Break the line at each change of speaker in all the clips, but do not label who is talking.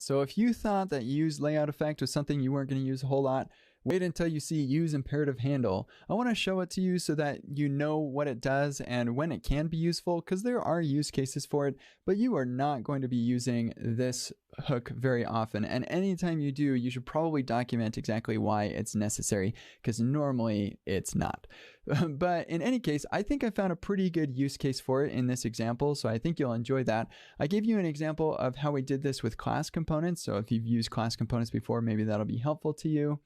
So if you thought that use layout effect was something you weren't going to use a whole lot, wait until you see use imperative handle. I want to show it to you so that you know what it does and when it can be useful, because there are use cases for it, but you are not going to be using this hook very often. And anytime you do, you should probably document exactly why it's necessary, because normally it's not. But in any case, I think I found a pretty good use case for it in this example, so I think you'll enjoy that. I gave you an example of how we did this with class components, so if you've used class components before, maybe that'll be helpful to you.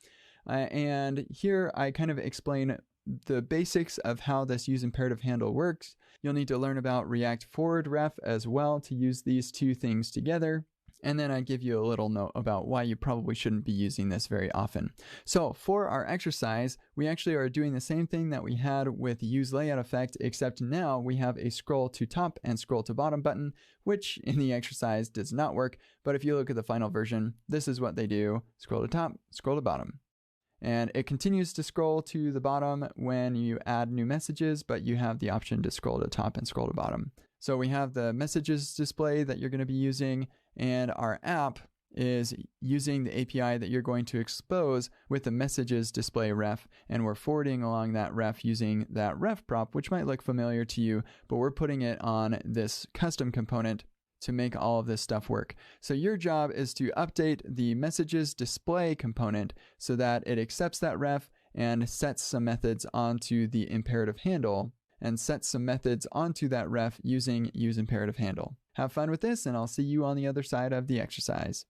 And here I kind of explain the basics of how this use imperative handle works. You'll need to learn about React forward ref as well to use these two things together. And then I give you a little note about why you probably shouldn't be using this very often. So for our exercise, we actually are doing the same thing that we had with use layout effect, except now we have a scroll to top and scroll to bottom button, which in the exercise does not work. But if you look at the final version, this is what they do: scroll to top, scroll to bottom. And it continues to scroll to the bottom when you add new messages, but you have the option to scroll to top and scroll to bottom. So we have the messages display that you're going to be using, and our app is using the API that you're going to expose with the messages display ref, and we're forwarding along that ref using that ref prop, which might look familiar to you, but we're putting it on this custom component to make all of this stuff work. So your job is to update the messages display component so that it accepts that ref and sets some methods onto the imperative handle and sets some methods onto that ref using use imperative handle. Have fun with this, and I'll see you on the other side of the exercise.